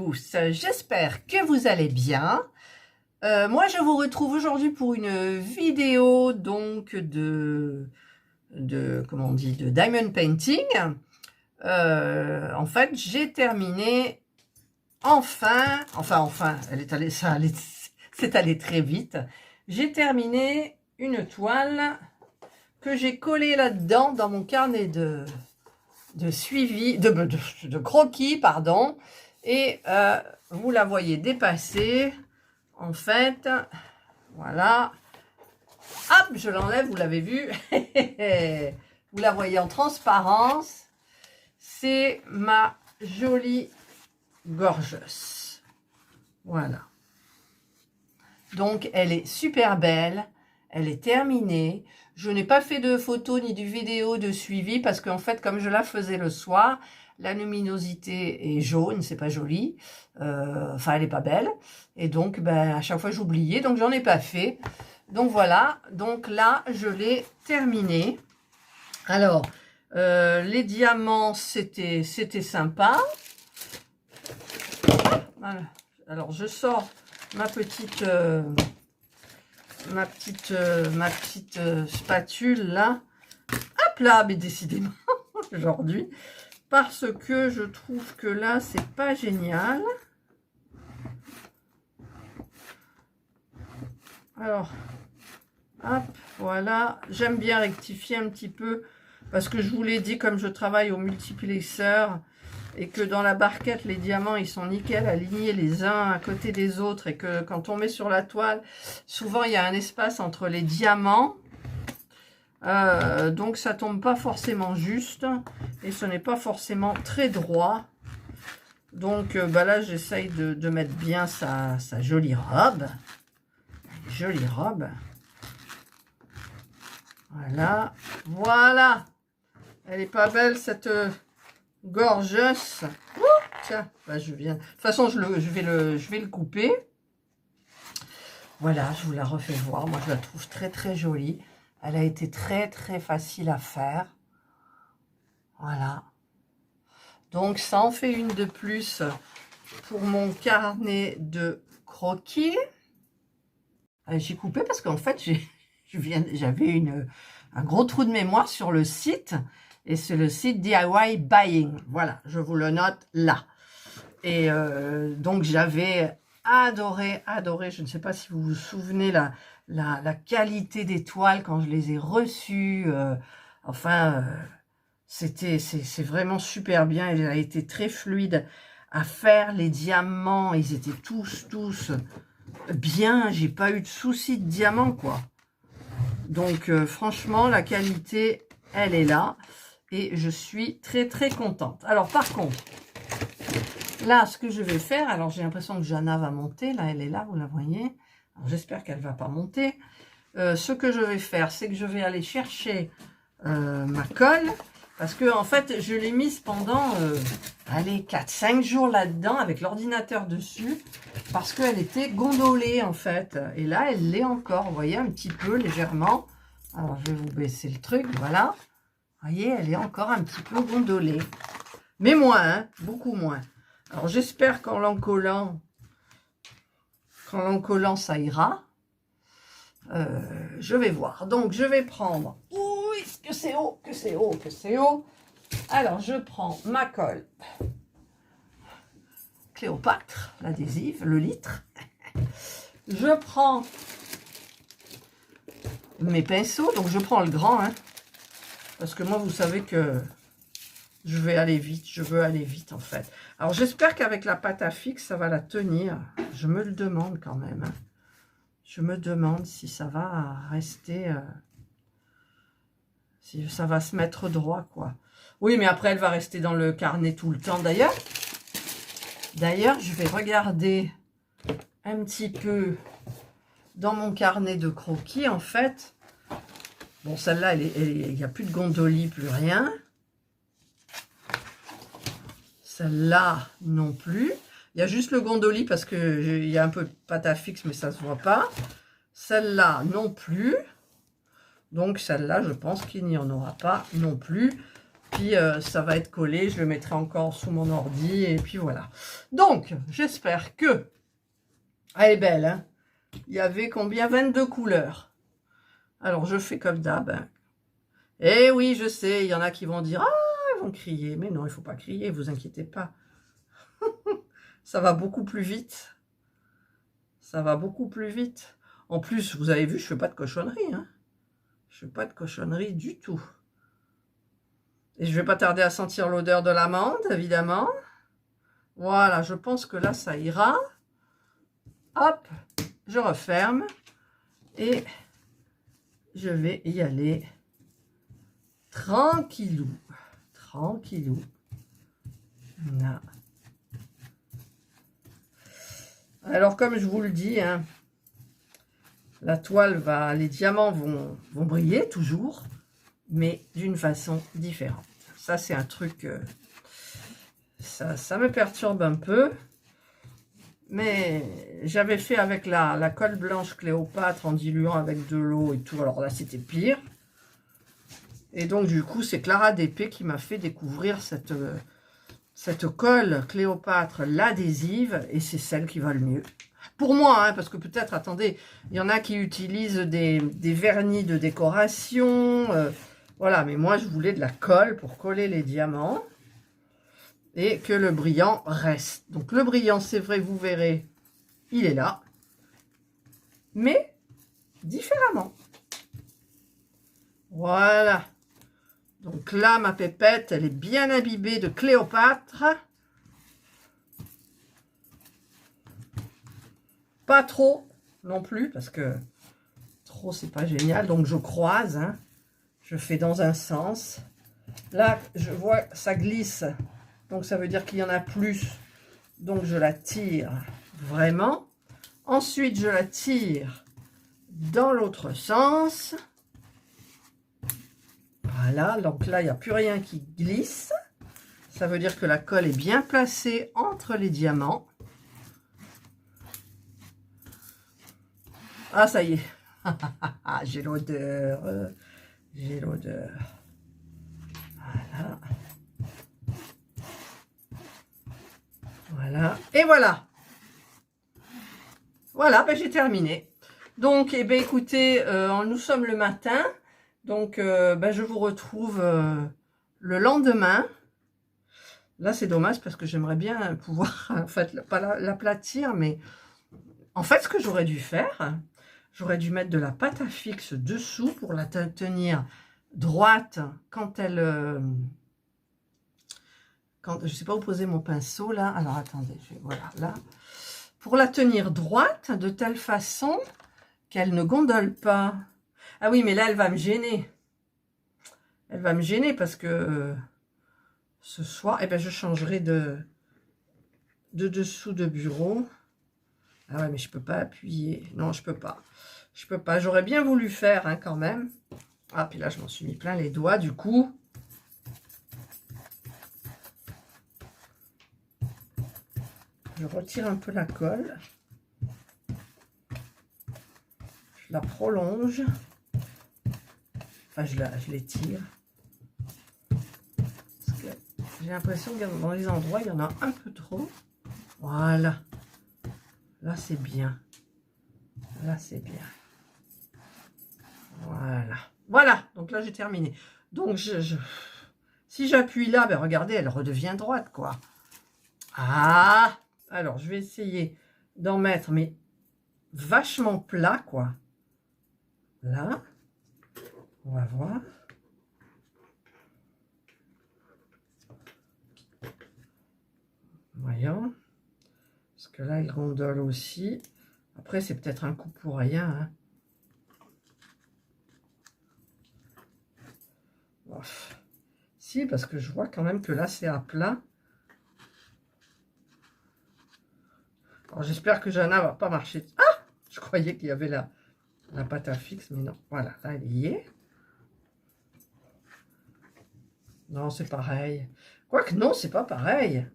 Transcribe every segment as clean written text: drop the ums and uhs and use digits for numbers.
tous, j'espère que vous allez bien. Moi je vous retrouve aujourd'hui pour une vidéo donc comment on dit, de diamond painting. En fait j'ai terminé enfin, c'est allé très vite. J'ai terminé une toile que j'ai collée là-dedans dans mon carnet de suivi, de croquis, pardon, et vous la voyez dépasser, en fait, voilà, hop, je l'enlève, vous l'avez vu, vous la voyez en transparence, c'est ma jolie gorgeuse, voilà, donc elle est super belle, elle est terminée. Je n'ai pas fait de photos ni de vidéo de suivi parce qu'en fait, comme je la faisais le soir, la luminosité est jaune, c'est pas joli. Enfin, elle est pas belle. Et donc, ben, à chaque fois, j'oubliais. Donc, j'en ai pas fait. Donc, voilà. Donc, là, je l'ai terminé. Alors, les diamants, c'était sympa. Voilà. Alors, je sors ma petite spatule là, hop là, mais décidément aujourd'hui, parce que je trouve que là c'est pas génial. Alors hop, voilà, j'aime bien rectifier un petit peu parce que je vous l'ai dit, comme je travaille au multiplexeur et que dans la barquette les diamants ils sont nickel alignés les uns à côté des autres, et que quand on met sur la toile souvent il y a un espace entre les diamants, donc ça tombe pas forcément juste et ce n'est pas forcément très droit. Donc bah là j'essaye de mettre bien sa jolie robe, voilà, elle est pas belle cette gorgeuse. Tiens, bah je viens. De toute façon, je vais le couper. Voilà, je vous la refais voir. Moi, je la trouve très très jolie. Elle a été très très facile à faire. Voilà. Donc, ça en fait une de plus pour mon carnet de croquis. J'ai coupé parce qu'en fait, j'avais un gros trou de mémoire sur le site. Et c'est le site DIY Buying. Voilà, je vous le note là. Et donc, j'avais adoré. Je ne sais pas si vous vous souvenez la qualité des toiles quand je les ai reçues. C'est vraiment super bien. Elle a été très fluide à faire. Les diamants, ils étaient tous bien. J'ai pas eu de soucis de diamants, quoi. Donc, franchement, la qualité, elle est là. Et je suis très très contente. Alors par contre, là ce que je vais faire, alors j'ai l'impression que Jana va monter, là elle est là, vous la voyez. J'espère qu'elle va pas monter. Ce que je vais faire, c'est que je vais aller chercher ma colle. Parce que en fait, je l'ai mise pendant, allez, 4-5 jours là-dedans avec l'ordinateur dessus. Parce qu'elle était gondolée en fait. Et là, elle l'est encore, vous voyez, un petit peu légèrement. Alors je vais vous baisser le truc, voilà. Vous voyez, elle est encore un petit peu gondolée. Mais moins, hein, beaucoup moins. Alors, j'espère qu'en l'encollant, ça ira. Je vais voir. Donc, je vais prendre... Oui, que c'est haut. Alors, je prends ma colle Cléopâtre, l'adhésive, le litre. Je prends mes pinceaux. Donc, je prends le grand, hein. Parce que moi, vous savez que je veux aller vite en fait. Alors, j'espère qu'avec la pâte à fixe, ça va la tenir. Je me le demande quand même. Je me demande si ça va rester... si ça va se mettre droit, quoi. Oui, mais après, elle va rester dans le carnet tout le temps. D'ailleurs, je vais regarder un petit peu dans mon carnet de croquis, en fait. Bon, celle-là, il n'y a plus de gondolie, plus rien. Celle-là, non plus. Il y a juste le gondoli parce qu'il y a un peu de pâte à fixe, mais ça ne se voit pas. Celle-là, non plus. Donc, celle-là, je pense qu'il n'y en aura pas non plus. Puis ça va être collé, je le mettrai encore sous mon ordi et puis voilà. Donc, j'espère que... Elle est belle, hein. Il y avait combien? 22 couleurs. Alors, je fais comme d'hab. Hein. Eh oui, je sais, il y en a qui vont dire « Ah, ils vont crier ». Mais non, il ne faut pas crier, vous inquiétez pas. Ça va beaucoup plus vite. Ça va beaucoup plus vite. En plus, vous avez vu, je ne fais pas de cochonnerie. Hein. Je ne fais pas de cochonnerie du tout. Et je ne vais pas tarder à sentir l'odeur de l'amande, évidemment. Voilà, je pense que là, ça ira. Hop, je referme. Et je vais y aller tranquillou. Tranquillou. Là. Alors, comme je vous le dis, hein, la toile va, les diamants vont briller toujours, mais d'une façon différente. Ça, c'est un truc, ça me perturbe un peu. Mais j'avais fait avec la colle blanche Cléopâtre en diluant avec de l'eau et tout. Alors là, c'était pire. Et donc, du coup, c'est Clara DP qui m'a fait découvrir cette colle Cléopâtre, l'adhésive. Et c'est celle qui va le mieux. Pour moi, hein, parce que peut-être, attendez, il y en a qui utilisent des vernis de décoration. Voilà, mais moi, je voulais de la colle pour coller les diamants. Et que le brillant reste. Donc, le brillant, c'est vrai, vous verrez, il est là. Mais différemment. Voilà. Donc là, ma pépette, elle est bien imbibée de Cléopâtre. Pas trop non plus, parce que trop, c'est pas génial. Donc, je croise. Hein. Je fais dans un sens. Là, je vois, ça glisse. Donc, ça veut dire qu'il y en a plus. Donc, je la tire vraiment. Ensuite, je la tire dans l'autre sens. Voilà, donc là, il n'y a plus rien qui glisse. Ça veut dire que la colle est bien placée entre les diamants. Ah, ça y est. J'ai l'odeur. J'ai l'odeur. Voilà. Voilà. Et voilà. Voilà, ben, j'ai terminé. Donc, eh ben, écoutez, nous sommes le matin. Donc, ben, je vous retrouve le lendemain. Là, c'est dommage parce que j'aimerais bien pouvoir, en fait, pas l'aplatir, mais en fait, ce que j'aurais dû faire, j'aurais dû mettre de la pâte à fixe dessous pour la tenir droite quand elle... je ne sais pas où poser mon pinceau, là. Alors, attendez, voilà, là. Pour la tenir droite, de telle façon qu'elle ne gondole pas. Ah oui, mais là, elle va me gêner. Elle va me gêner parce que ce soir, eh ben, je changerai de dessous de bureau. Ah ouais, mais je peux pas appuyer. Non, je peux pas. Je peux pas. J'aurais bien voulu faire, hein, quand même. Ah, puis là, je m'en suis mis plein les doigts, du coup. Je retire un peu la colle. Je la prolonge. Enfin, je l'étire. Parce que j'ai l'impression que dans les endroits, il y en a un peu trop. Voilà. Là, c'est bien. Là, c'est bien. Voilà. Voilà. Donc là, j'ai terminé. Donc, si j'appuie là, ben regardez, elle redevient droite, quoi. Ah! Alors, je vais essayer d'en mettre, mais vachement plat, quoi. Là. On va voir. Voyons. Parce que là, il gondole aussi. Après, c'est peut-être un coup pour rien. Hein. Ouf. Si, parce que je vois quand même que là, c'est à plat. Alors, j'espère que Jana va pas marcher. Ah! Je croyais qu'il y avait la pâte à fixe, mais non. Voilà, là, elle y est. Non, c'est pareil. Quoique, non, c'est pas pareil.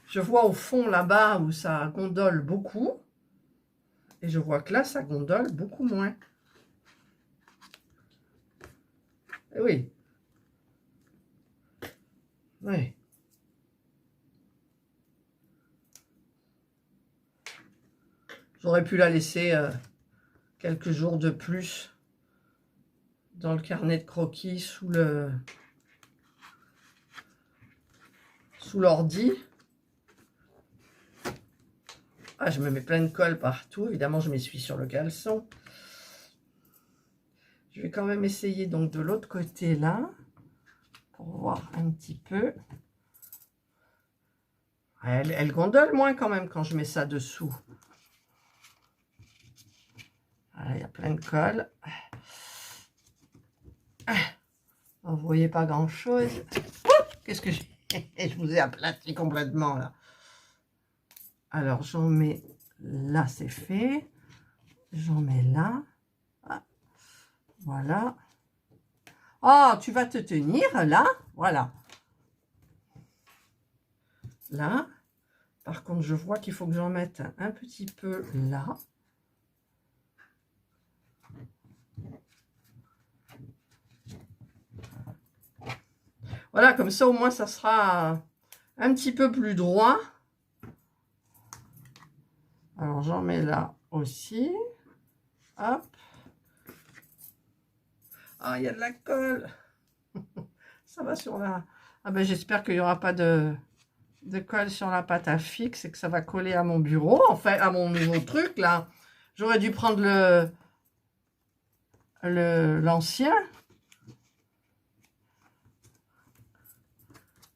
Je vois au fond, là-bas, où ça gondole beaucoup. Et je vois que là, ça gondole beaucoup moins. Et oui. Oui. J'aurais pu la laisser quelques jours de plus dans le carnet de croquis sous l'ordi. Ah, je me mets plein de colle partout. Évidemment, je m'essuie sur le caleçon. Je vais quand même essayer donc de l'autre côté là, pour voir un petit peu. Elle gondole moins quand même quand je mets ça dessous. Voilà, il y a plein de colle. Vous voyez pas grand chose. Qu'est-ce que j'ai? Je vous ai aplati complètement là. Alors j'en mets là, c'est fait. J'en mets là. Ah, voilà. Oh, tu vas te tenir là. Voilà. Là. Par contre, je vois qu'il faut que j'en mette un petit peu là. Voilà, comme ça au moins ça sera un petit peu plus droit. Alors j'en mets là aussi. Hop. Ah, il y a de la colle. Ça va sur la... Ah ben j'espère qu'il n'y aura pas de colle sur la pâte à fixe et que ça va coller à mon bureau. Enfin, à mon nouveau truc là. J'aurais dû prendre l'ancien.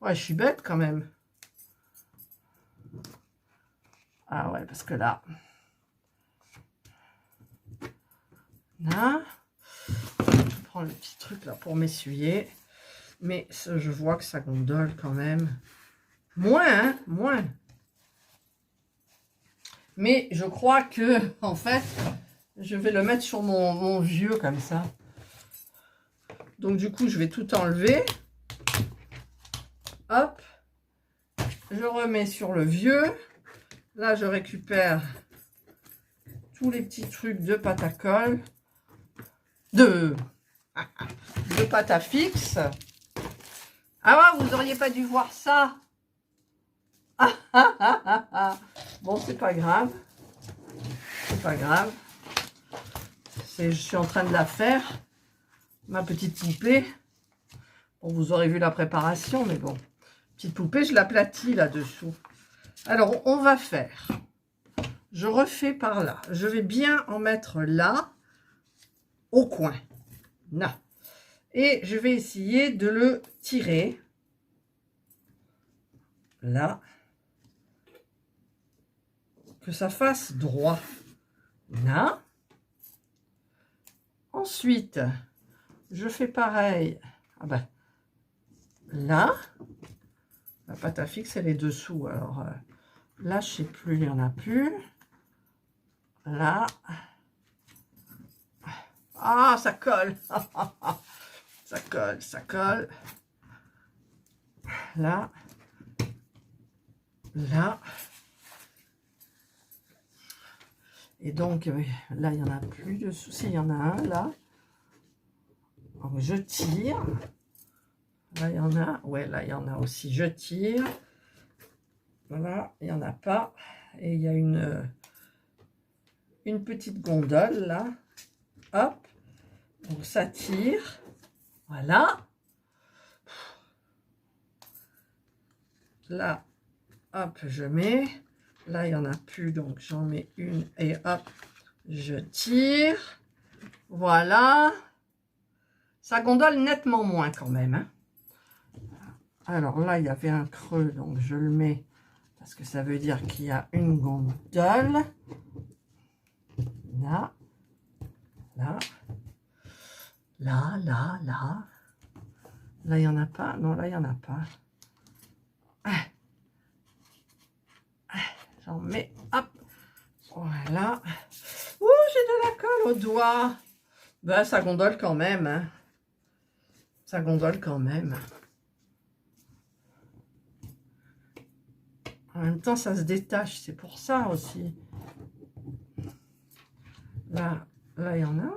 Ouais, je suis bête quand même. Ah ouais, parce que là... Là... Je prends le petit truc là pour m'essuyer. Mais je vois que ça gondole quand même. Moins, hein, moins. Mais je crois que, en fait, je vais le mettre sur mon vieux comme ça. Donc du coup, je vais tout enlever. Hop. Je remets sur le vieux. Là, je récupère tous les petits trucs de pâte à colle. De pâte à fixe. Ah ouais, vous auriez pas dû voir ça. Bon, c'est pas grave. C'est pas grave. Je suis en train de la faire. Ma petite poupée. Bon, vous aurez vu la préparation, mais bon. Petite poupée, je l'aplatis là-dessous. Alors, on va faire. Je refais par là. Je vais bien en mettre là, au coin. Là. Et je vais essayer de le tirer. Là. Que ça fasse droit. Là. Ensuite, je fais pareil. Ah ben, là. La pâte à fixe, elle est dessous. Alors, là, je sais plus, il n'y en a plus. Là. Ah, ça colle. Ça colle, ça colle. Là. Là. Et donc, là, il n'y en a plus dessous. Si, il y en a un, là. Donc, je tire. Là, il y en a. Ouais, là, il y en a aussi. Je tire. Voilà, il n'y en a pas. Et il y a une petite gondole, là. Hop. Donc, ça tire. Voilà. Là, hop, je mets. Là, il n'y en a plus, donc j'en mets une. Et hop, je tire. Voilà. Ça gondole nettement moins quand même. Hein. Alors là, il y avait un creux, donc je le mets. Parce que ça veut dire qu'il y a une gondole. Là. Là. Là, là, là. Là, il n'y en a pas. Non, là, il n'y en a pas. J'en mets, hop. Voilà. Ouh, j'ai de la colle au doigt. Ben, ça gondole quand même. Hein. Ça gondole quand même. En même temps, ça se détache. C'est pour ça aussi. Là, là, il y en a.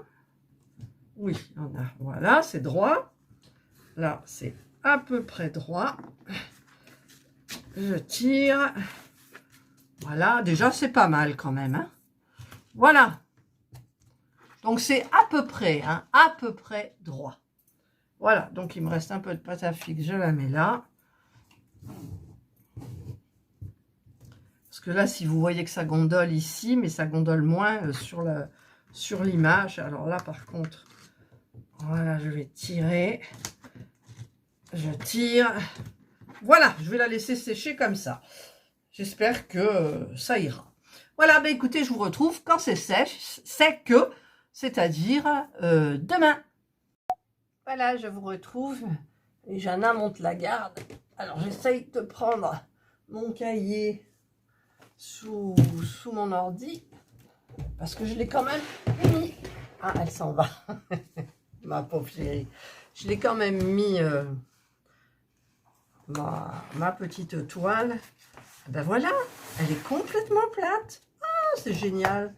Oui, il y en a. Voilà, c'est droit. Là, c'est à peu près droit. Je tire. Voilà, déjà c'est pas mal quand même. Hein. Voilà. Donc c'est à peu près, hein, à peu près droit. Voilà, donc il me reste un peu de pâte à fixe, je la mets là. Parce que là, si vous voyez que ça gondole ici, mais ça gondole moins sur l'image. Alors là, par contre, voilà, je vais tirer. Je tire. Voilà, je vais la laisser sécher comme ça. J'espère que ça ira. Voilà, bah écoutez, je vous retrouve quand c'est sèche, sec, c'est-à-dire demain. Voilà, je vous retrouve. Et Jana monte la garde. Alors, j'essaye de prendre mon cahier sous mon ordi. Parce que je l'ai quand même mis. Ah, elle s'en va. Ma pauvre chérie. Je l'ai quand même mis ma petite toile. Ben voilà, elle est complètement plate. Ah, c'est génial.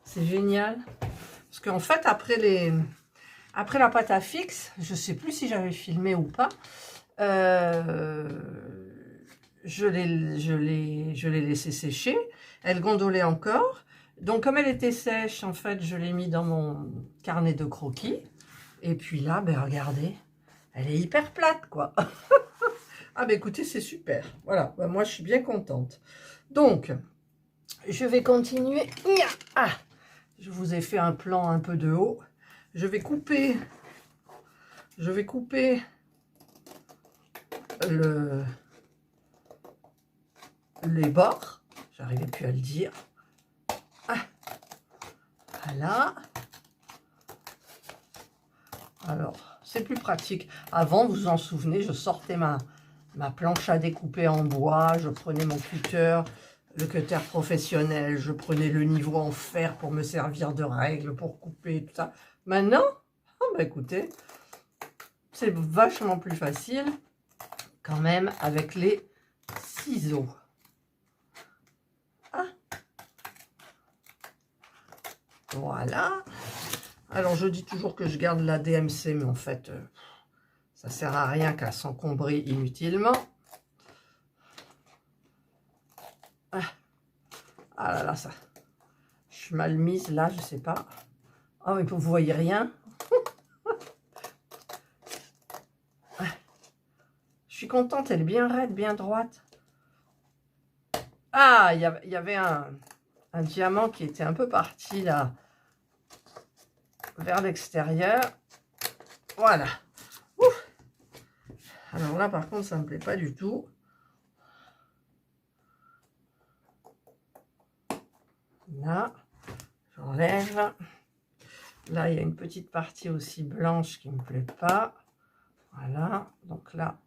C'est génial. Parce qu'en fait, après la pâte à fixe, je ne sais plus si j'avais filmé ou pas, je l'ai laissé sécher. Elle gondolait encore. Donc, comme elle était sèche, en fait, je l'ai mis dans mon carnet de croquis. Et puis là, ben regardez, elle est hyper plate, quoi. Ah, ben écoutez, c'est super. Voilà, ben, moi, je suis bien contente. Donc, je vais continuer. Ah, je vous ai fait un plan un peu de haut. Je vais couper les bords. J'arrivais plus à le dire. Ah, voilà. Alors, c'est plus pratique. Avant, vous vous en souvenez, je sortais ma planche à découper en bois, je prenais mon cutter, le cutter professionnel, je prenais le niveau en fer pour me servir de règle, pour couper, tout ça. Maintenant, oh bah écoutez, c'est vachement plus facile quand même avec les ciseaux. Ah. Voilà. Alors, je dis toujours que je garde la DMC, mais en fait, ça sert à rien qu'à s'encombrer inutilement. Ah là là, ça. Je suis mal mise là, je sais pas. Ah mais vous voyez rien. Je suis contente, elle est bien raide, bien droite. Ah, il y avait un diamant qui était un peu parti là, vers l'extérieur. Voilà. Ouf. Alors là, par contre, ça me plaît pas du tout. Là, j'enlève. Là, il y a une petite partie aussi blanche qui me plaît pas. Voilà, donc là.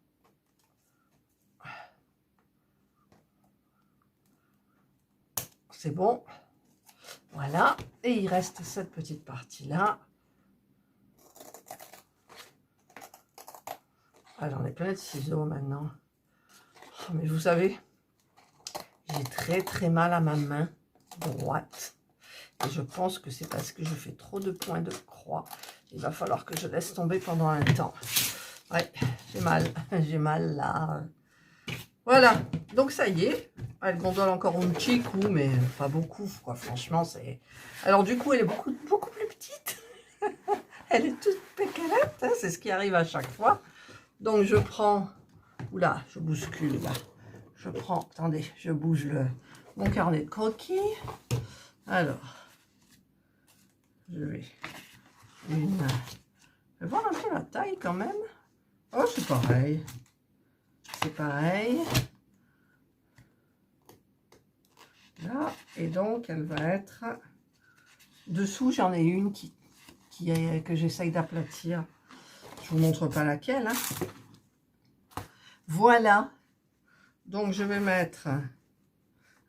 C'est bon. Voilà. Et il reste cette petite partie-là. Ah, j'en ai plein de ciseaux maintenant. Oh, mais vous savez, j'ai très très mal à ma main droite. Et je pense que c'est parce que je fais trop de points de croix. Il va falloir que je laisse tomber pendant un temps. Ouais, j'ai mal. J'ai mal là. Voilà. Donc ça y est. Elle gondole encore un petit coup, mais pas beaucoup, quoi. Franchement, c'est... Alors du coup, elle est beaucoup plus petite. Elle est toute péquelette. Hein, c'est ce qui arrive à chaque fois. Donc je prends... Oula, je bouscule là. Je prends... Attendez, je bouge mon carnet de croquis. Alors... Je vais voir un peu la taille quand même. Oh, c'est pareil. C'est pareil. Là, et donc elle va être... Dessous, j'en ai une que j'essaye d'aplatir. Je vous montre pas laquelle. Hein. Voilà. Donc je vais mettre...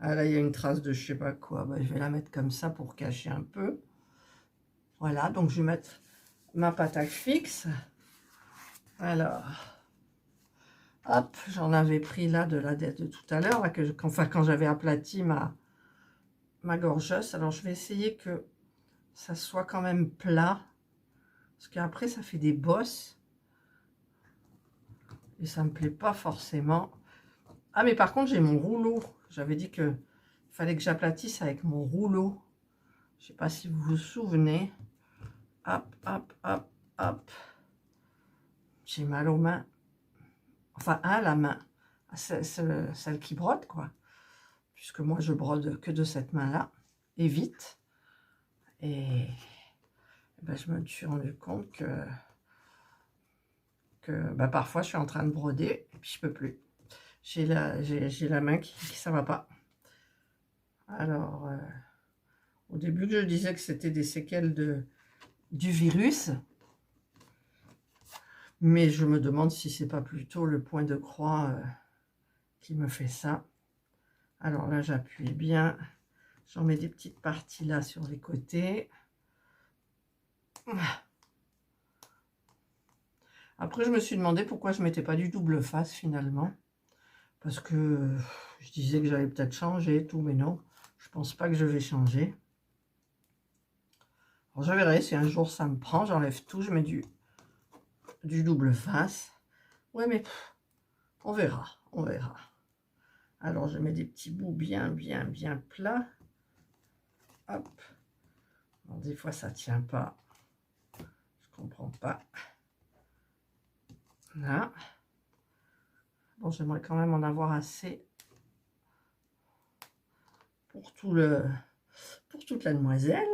Ah là, il y a une trace de je sais pas quoi. Ben, je vais la mettre comme ça pour cacher un peu. Voilà, donc je vais mettre ma pâte à fixe. Alors, hop, j'en avais pris là de la dette de tout à l'heure, quand j'avais aplati ma gorgeuse. Alors, je vais essayer que ça soit quand même plat, parce qu'après, ça fait des bosses. Et ça me plaît pas forcément. Ah, mais par contre, j'ai mon rouleau. J'avais dit que il fallait que j'aplatisse avec mon rouleau. Je sais pas si vous vous souvenez. Hop, hop, hop, hop. J'ai mal aux mains. Enfin, à la main. Celle qui brode, quoi. Puisque moi, je brode que de cette main-là. Et vite. Et ben, je me suis rendu compte que ben, parfois, je suis en train de broder. Et puis, je peux plus. J'ai la main qui ça va pas. Alors, au début, je disais que c'était des séquelles du virus. Mais je me demande si c'est pas plutôt le point de croix qui me fait ça. Alors là, j'appuie bien. J'en mets des petites parties là sur les côtés. Après, je me suis demandé pourquoi je ne mettais pas du double face finalement. Parce que je disais que j'allais peut-être changer et tout, mais non. Je pense pas que je vais changer. Alors, je verrai si un jour ça me prend. J'enlève tout, je mets du double face. Ouais, mais on verra, on verra. Alors, je mets des petits bouts bien plats. Hop. Bon, des fois, ça tient pas. Je comprends pas. Là. Bon, j'aimerais quand même en avoir assez pour toute la demoiselle.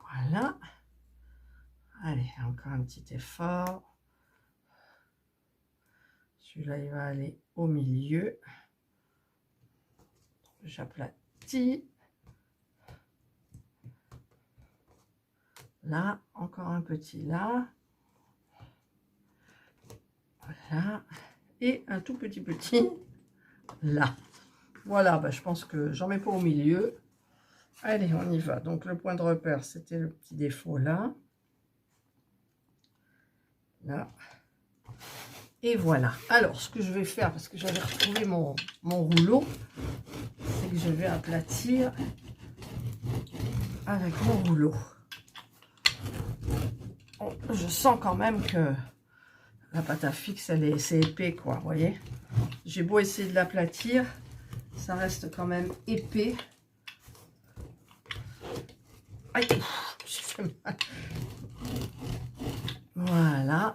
Voilà. Allez, encore un petit effort. Celui-là, il va aller au milieu. J'aplatis. Là, encore un petit là. Voilà. Et un tout petit là. Voilà, bah, je pense que j'en mets pas au milieu. Allez, on y va. Donc, le point de repère, c'était le petit défaut là. Là. Et voilà. Alors, ce que je vais faire, parce que j'avais retrouvé mon rouleau, c'est que je vais aplatir avec mon rouleau. Bon, je sens quand même que la pâte à fixe, c'est épais, quoi, vous voyez. J'ai beau essayer de l'aplatir, ça reste quand même épais. Aïe, j'ai fait mal. Voilà.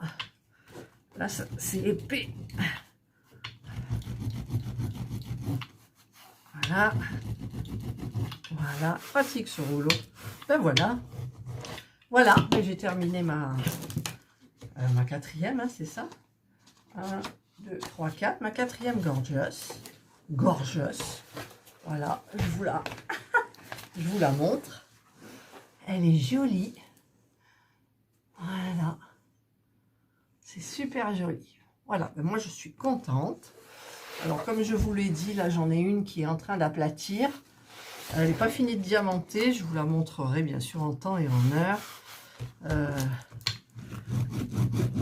Là, c'est épais. Voilà. Voilà. Pratique ce rouleau. Ben voilà. Voilà. J'ai terminé ma quatrième, hein, c'est ça. 1, 2, 3, 4. Ma quatrième gorgeous. Gorgeous. Voilà. Je vous la montre. Elle est jolie. Voilà. C'est super joli. Voilà, ben moi je suis contente. Alors comme je vous l'ai dit, là j'en ai une qui est en train d'aplatir. Elle n'est pas finie de diamanter. Je vous la montrerai bien sûr en temps et en heure.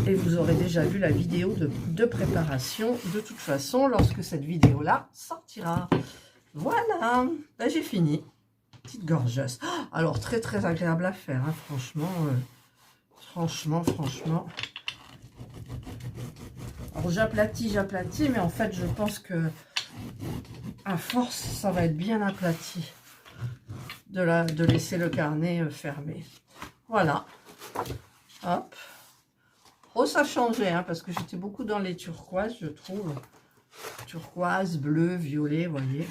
Et vous aurez déjà vu la vidéo de préparation de toute façon lorsque cette vidéo-là sortira. Voilà, ben, j'ai fini. Petite gorgeuse. Alors très agréable à faire, hein, franchement. Franchement. Alors j'aplatis, mais en fait je pense que à force ça va être bien aplati de laisser le carnet fermé. Voilà. Hop. Oh, ça a changé, hein, parce que j'étais beaucoup dans les turquoises, je trouve. Turquoise, bleu, violet, vous voyez.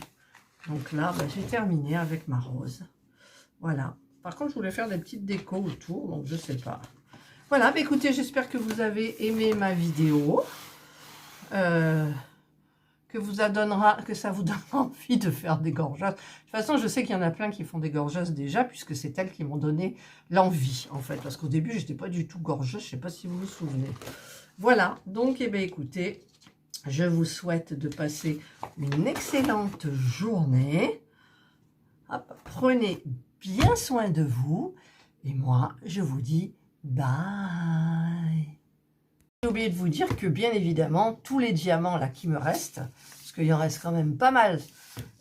Donc là, ben, j'ai terminé avec ma rose. Voilà. Par contre, je voulais faire des petites décos autour, donc je sais pas. Voilà, bah écoutez, j'espère que vous avez aimé ma vidéo. Que ça vous donne envie de faire des gorgeuses. De toute façon, je sais qu'il y en a plein qui font des gorgeuses déjà, puisque c'est elles qui m'ont donné l'envie, en fait. Parce qu'au début, je n'étais pas du tout gorgeuse, je ne sais pas si vous vous souvenez. Voilà, donc, eh bien, écoutez, je vous souhaite de passer une excellente journée. Hop, prenez bien soin de vous. Et moi, je vous dis bye. J'ai oublié de vous dire que, bien évidemment, tous les diamants là qui me restent, parce qu'il en reste quand même pas mal,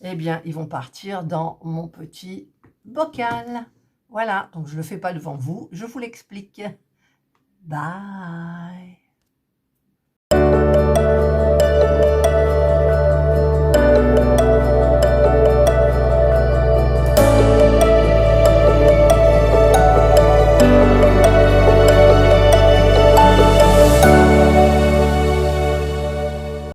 eh bien, ils vont partir dans mon petit bocal. Voilà, donc je ne le fais pas devant vous, je vous l'explique. Bye.